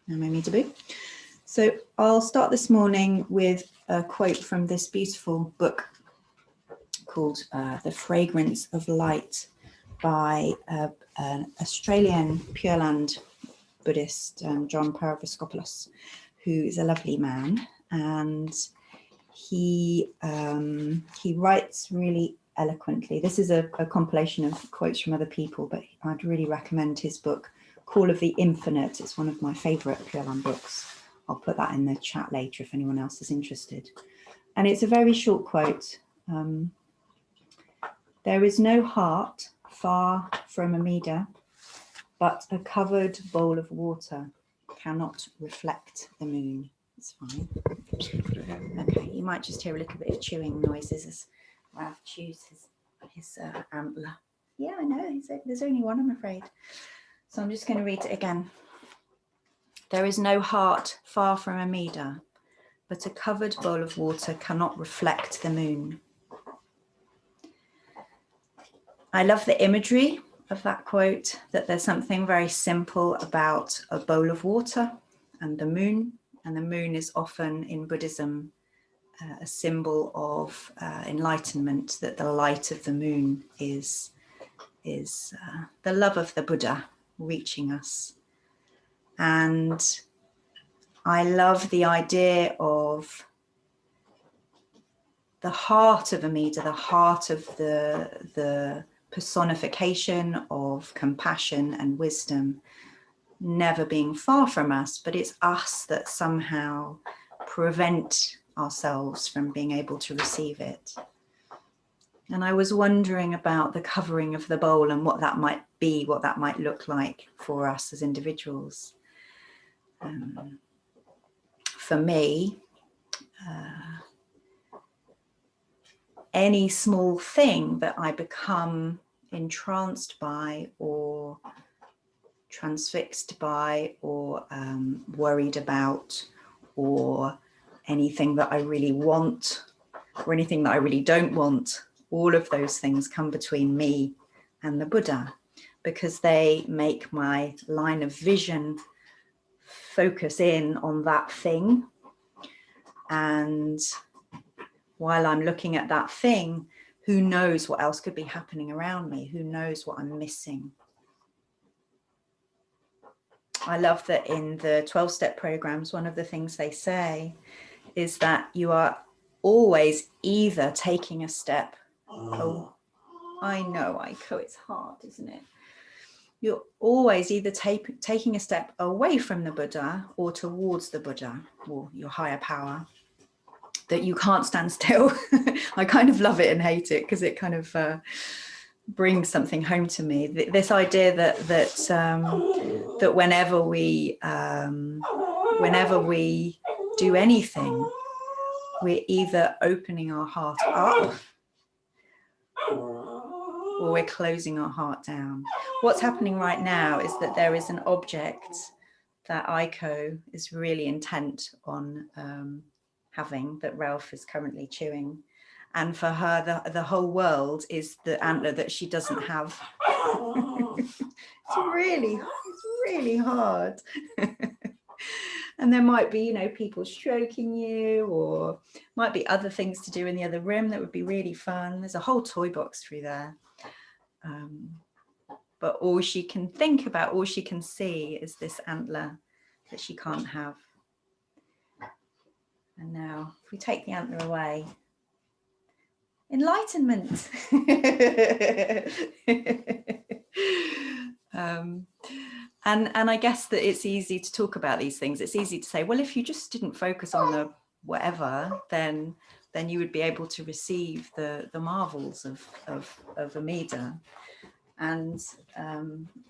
Namo Amitabha. So I'll start this morning with a quote from this beautiful book called The Fragrance of Light by an Australian Pure Land Buddhist, John Paraskevopoulos, who is a lovely man, and he writes really eloquently. This is a compilation of quotes from other people, but I'd really recommend his book, Call of the Infinite. It's one of my favourite Pure Land books. I'll put that in the chat later if anyone else is interested. And it's a very short quote. There is no heart far from Amida, but a covered bowl of water cannot reflect the moon. It's fine. Okay, you might just hear a little bit of chewing noises as Ralph chews his antler. Yeah, I know, there's only one, I'm afraid. So I'm just going to read it again. There is no heart far from Amida, but a covered bowl of water cannot reflect the moon. I love the imagery of that quote, that there's something very simple about a bowl of water and the moon is often in Buddhism a symbol of enlightenment, that the light of the moon is the love of the Buddha reaching us. And I love the idea of the heart of Amida, the heart of the personification of compassion and wisdom never being far from us, but it's us that somehow prevent ourselves from being able to receive it. And I was wondering about the covering of the bowl and what that might be, what that might look like for us as individuals. For me, any small thing that I become entranced by or transfixed by or worried about, or anything that I really want or anything that I really don't want, all of those things come between me and the Buddha, because they make my line of vision focus in on that thing. And while I'm looking at that thing, who knows what else could be happening around me? Who knows what I'm missing? I love that in the 12-step programs, one of the things they say is that you are always either taking a step. Oh, I know, Aiko, it's hard, isn't it? You're always either taking a step away from the Buddha or towards the Buddha or your higher power, that you can't stand still. I kind of love it and hate it because it kind of brings something home to me. This idea that whenever we do anything, we're either opening our heart up or we're closing our heart down. What's happening right now is that there is an object that Aiko is really intent on having, that Ralph is currently chewing. And for her, the whole world is the antler that she doesn't have. It's really hard. And there might be, people stroking you, or might be other things to do in the other room that would be really fun. There's a whole toy box through there. But all she can think about, all she can see is this antler that she can't have. And now, if we take the antler away, enlightenment. And I guess that it's easy to talk about these things. It's easy to say, well, if you just didn't focus on the whatever, then you would be able to receive the marvels of Amida. And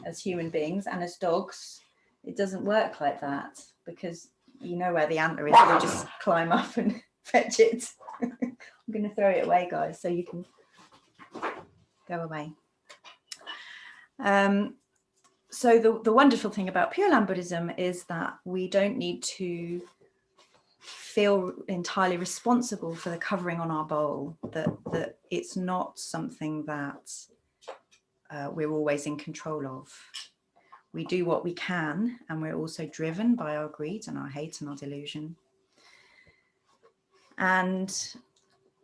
as human beings and as dogs, it doesn't work like that, because you know where the antler is, you'll just climb up and fetch it. I'm going to throw it away, guys, so you can go away. So the wonderful thing about Pure Land Buddhism is that we don't need to feel entirely responsible for the covering on our bowl, that it's not something that we're always in control of. We do what we can, and we're also driven by our greed and our hate and our delusion. And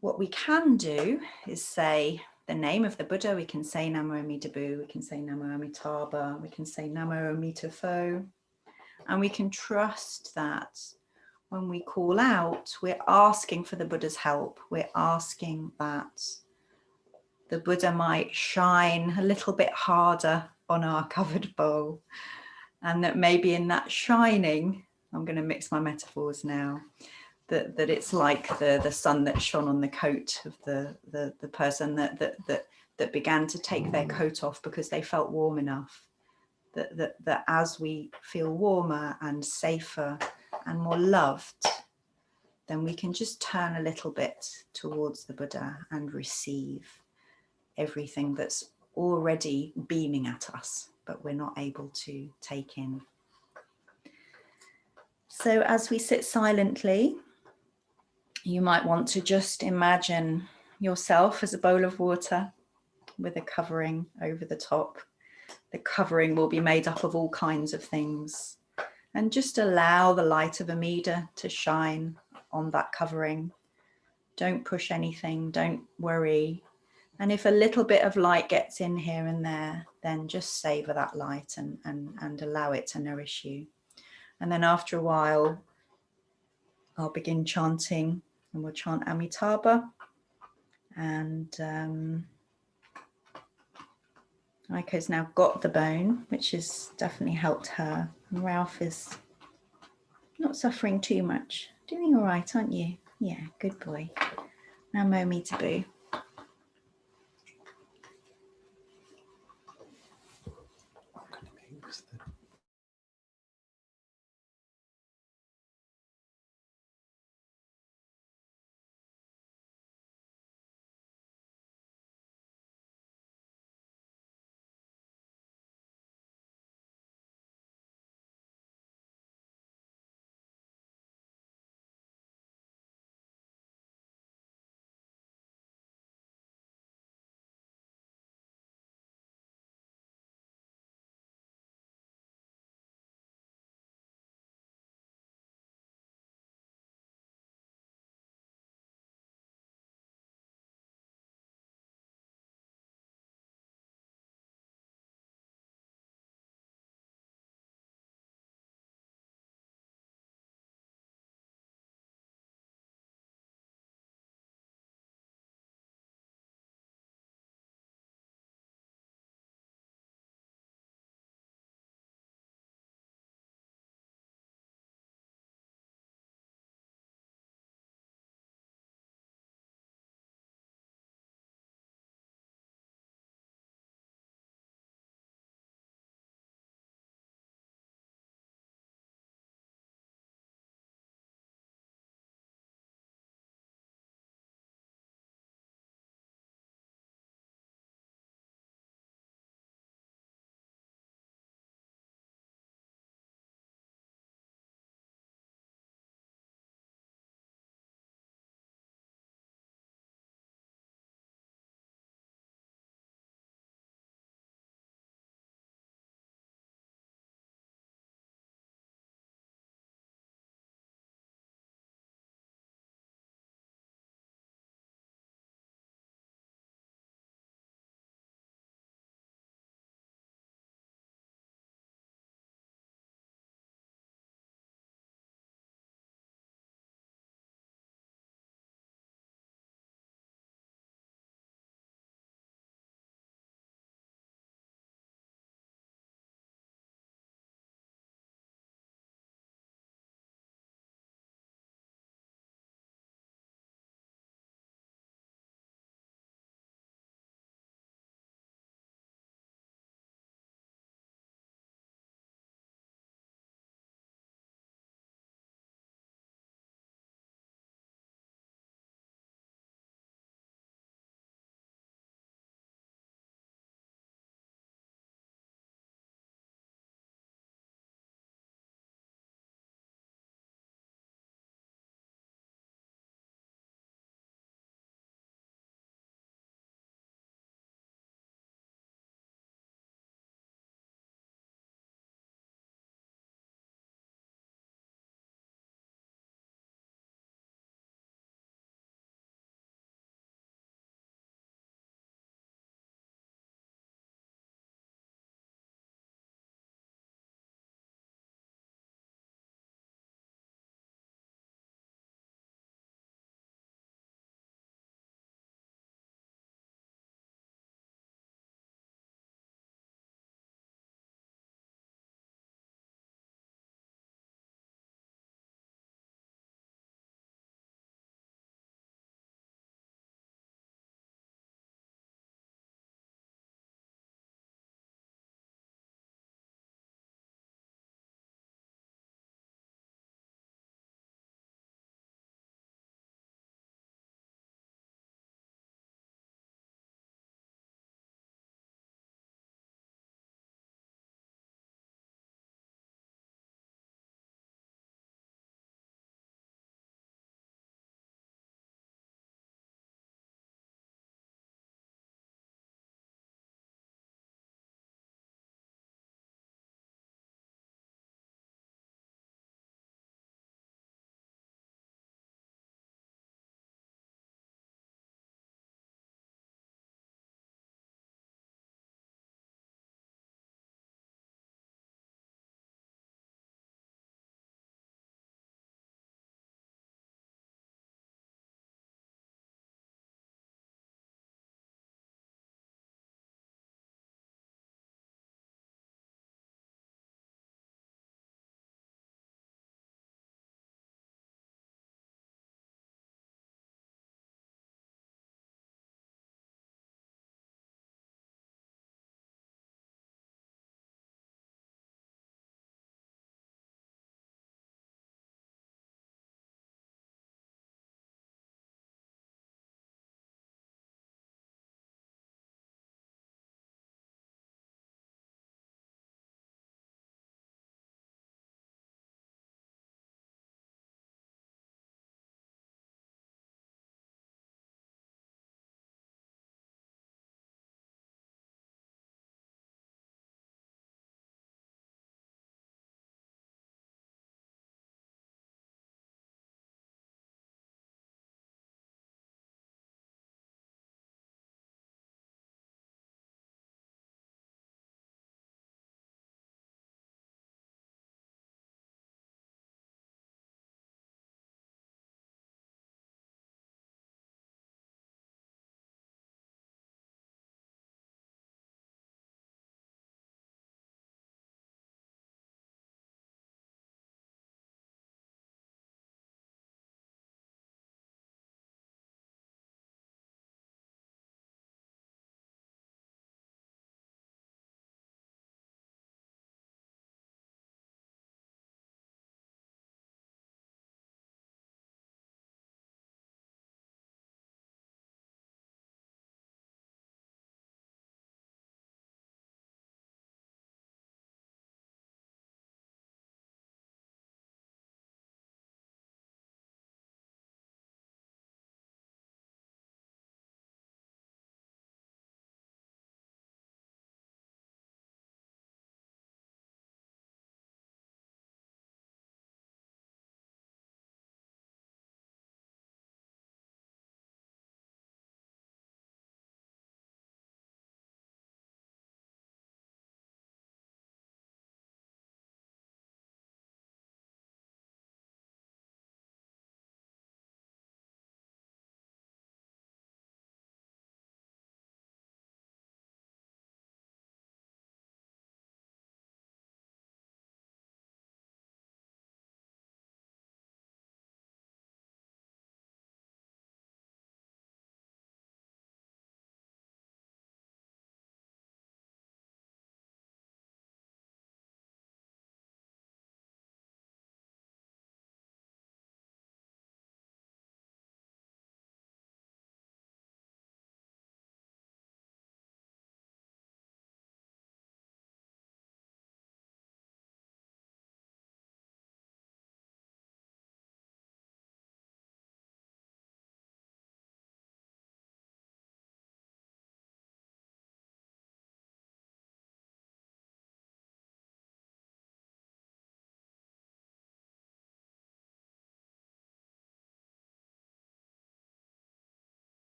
what we can do is say the name of the Buddha. We can say Namo Amitabha, we can say Namo Amitabha, we can say Namo Amitabha, and we can trust that when we call out, we're asking for the Buddha's help. We're asking that the Buddha might shine a little bit harder on our covered bowl, and that maybe in that shining, I'm going to mix my metaphors now, that it's like the sun that shone on the coat of the person that began to take their coat off because they felt warm enough. That as we feel warmer and safer and more loved, then we can just turn a little bit towards the Buddha and receive everything that's already beaming at us, but we're not able to take in. So as we sit silently, you might want to just imagine yourself as a bowl of water with a covering over the top. The covering will be made up of all kinds of things, and just allow the light of Amida to shine on that covering. Don't push anything, don't worry. And if a little bit of light gets in here and there, then just savor that light and allow it to nourish you. And then after a while, I'll begin chanting, and we'll chant Amitabha. And Aiko's now got the bone, which has definitely helped her. And Ralph is not suffering too much. Doing all right, aren't you? Yeah, good boy. Namo Amitabha.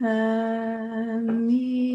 Amitabha. Amitabha. Amitabha.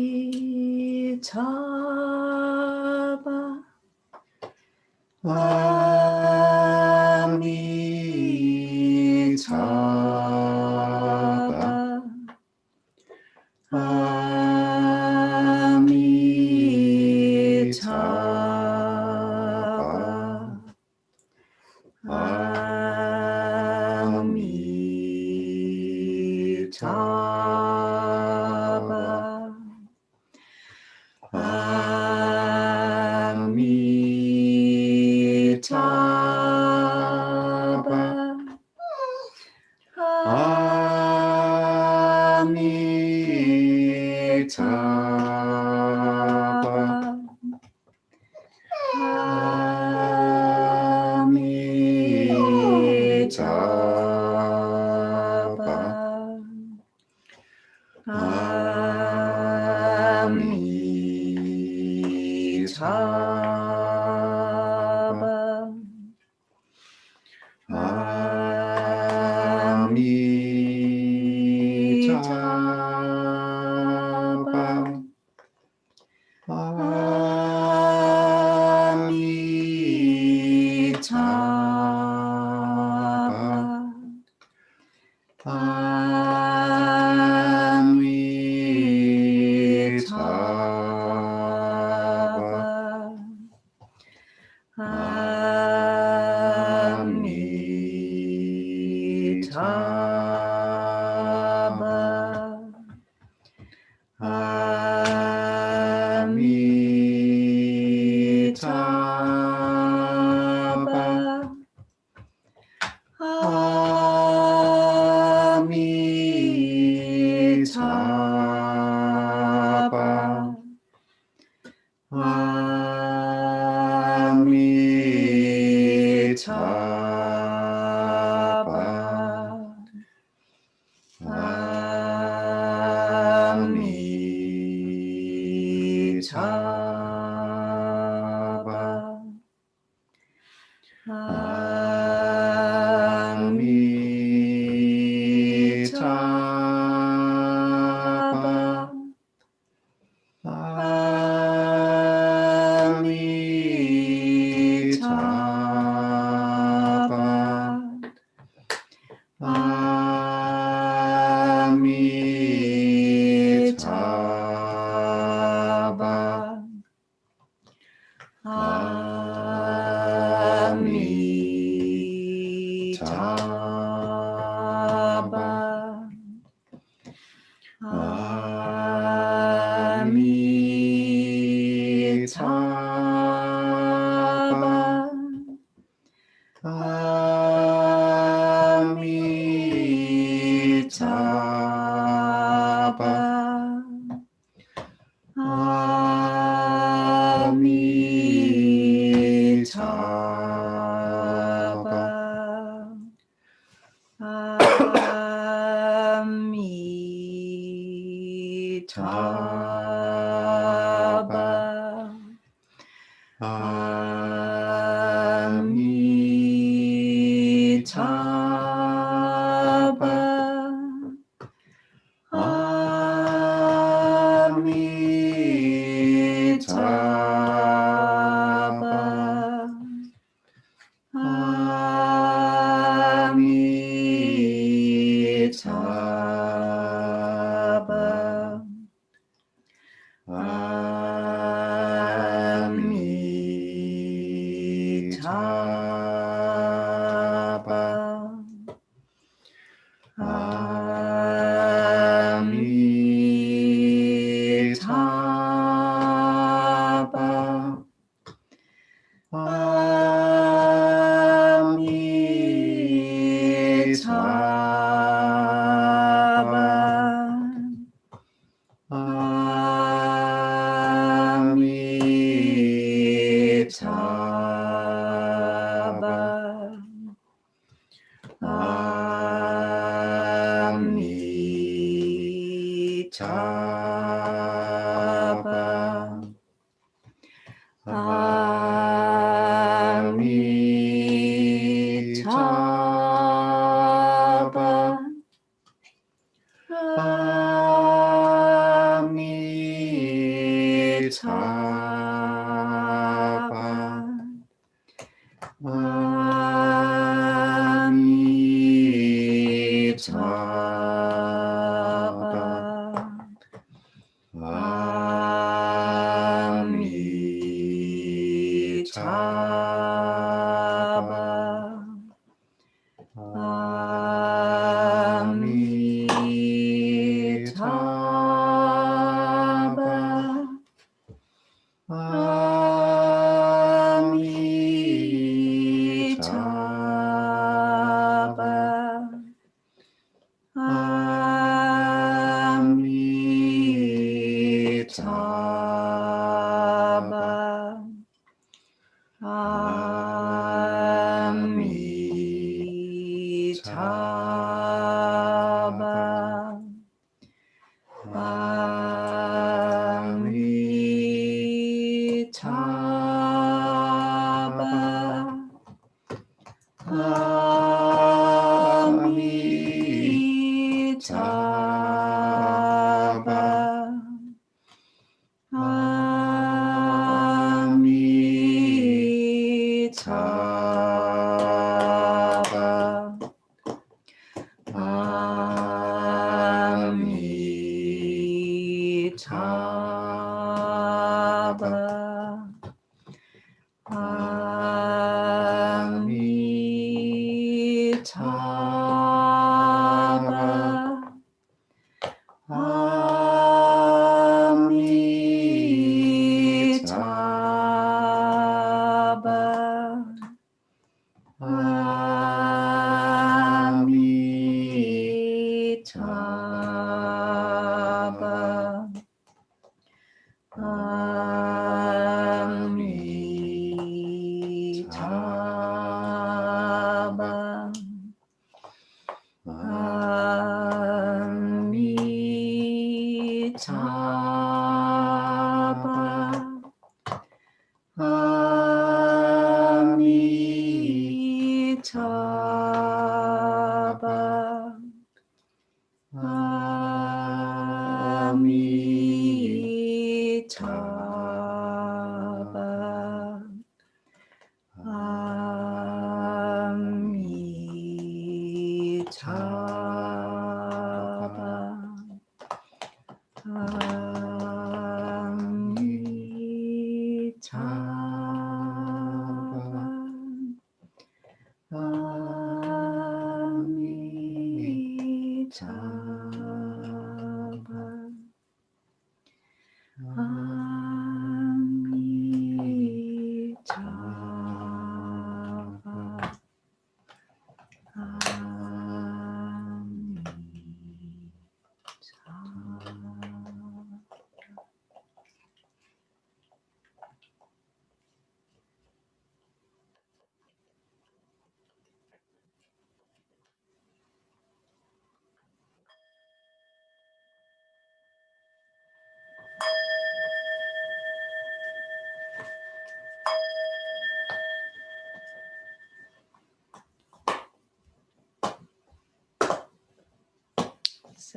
Amitabha.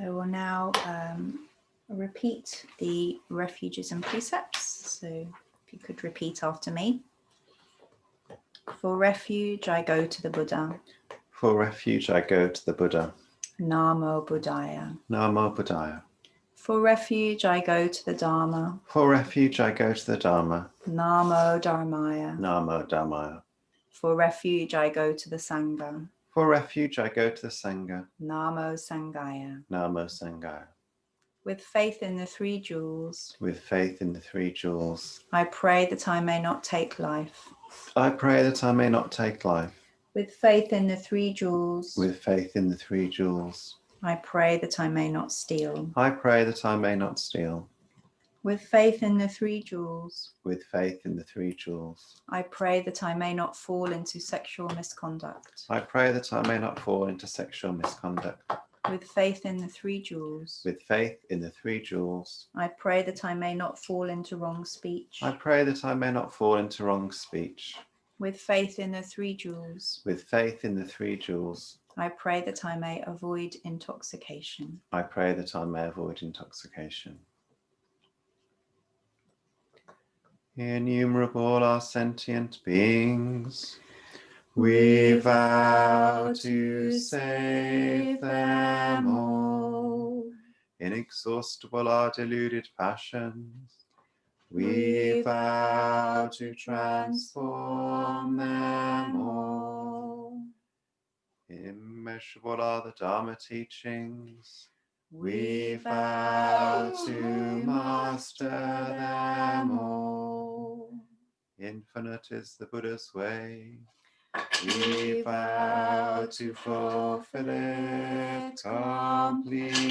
So we'll now repeat the refuges and precepts. So if you could repeat after me. For refuge, I go to the Buddha. For refuge, I go to the Buddha. Namo Buddhaya. Namo Buddhaya. For refuge, I go to the Dharma. For refuge, I go to the Dharma. Namo Dharmaya. Namo Dhammaya. For refuge, I go to the Sangha. For refuge, I go to the Sangha. Namo Sanghaya. Namo Sanghaya. With faith in the three jewels, With faith in the three jewels, I pray that I may not take life. I pray that I may not take life. With faith in the three jewels, With faith in the three jewels, I pray that I may not steal. I pray that I may not steal. With faith in the three jewels, With faith in the three jewels, I pray that I may not fall into sexual misconduct. I pray that I may not fall into sexual misconduct. With faith in the three jewels, With faith in the three jewels, I pray that I may not fall into wrong speech. I pray that I may not fall into wrong speech. With faith in the three jewels, With faith in the three jewels, I pray that I may avoid intoxication. I pray that I may avoid intoxication. Innumerable are sentient beings. We vow to save them all. Inexhaustible are deluded passions. We vow to transform them all. Immeasurable are the Dharma teachings. We vow to master them all. Infinite is the Buddha's way. We vow to fulfill it completely.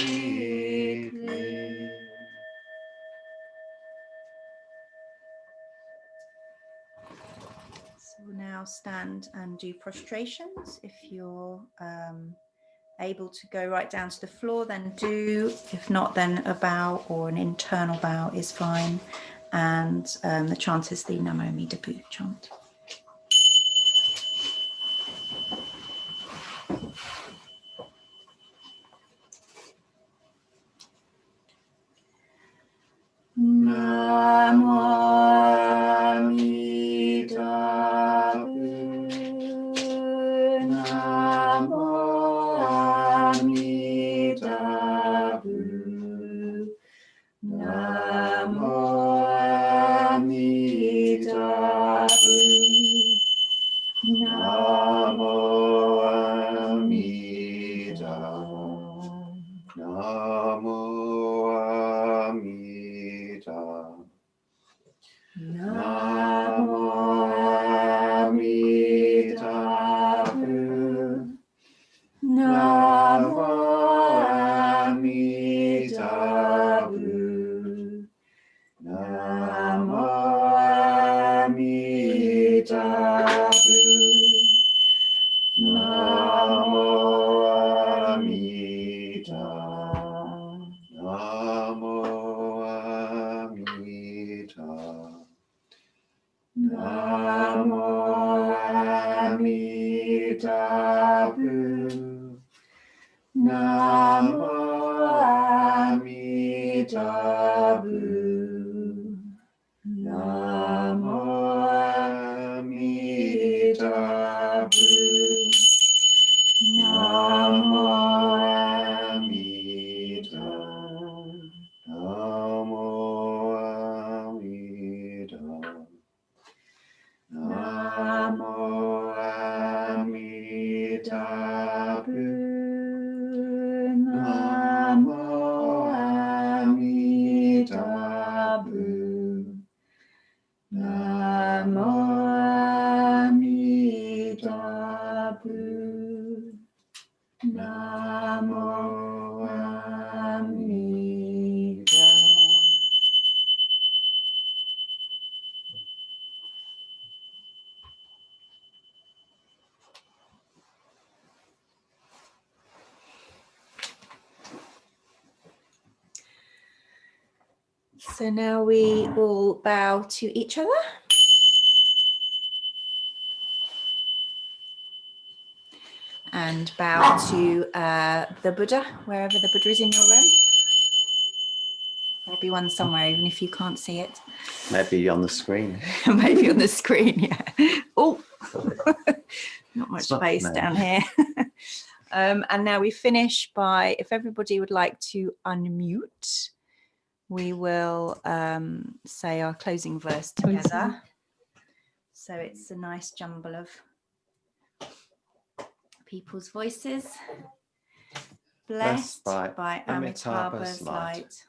So we'll now stand and do prostrations. If you're able to go right down to the floor, then do. If not, then a bow or an internal bow is fine. And the chant is the Namo Amitabha chant. Namo Amitabha. Namo Amitabha. Namo Amitabha. Namo Amitabha. Namo Amida. Namo Amitabha. Namo Amitabha. Namo Amitabha. Namo Amida. Namo Amida. Namo Amitabha. Namo Amitabha. Namo Amitabha. Namo Amida. Namo Amida. Namo Amitabha. Namo Amitabha. Namo Amitabha. Namo Amida. So now we will bow to each other. And bow to the Buddha, wherever the Buddha is in your room. There'll be one somewhere, even if you can't see it. Maybe on the screen. Maybe on the screen, yeah. Oh, not much space down here. And now we finish by, if everybody would like to unmute, we will say our closing verse together. So it's a nice jumble of people's voices. Blessed by Amitabha's light,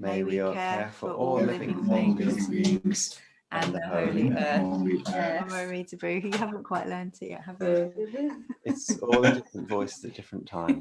may we care for all living things and the holy earth. Namo Amitabha. You haven't quite learned it yet, have you? It's all in different voices at different times.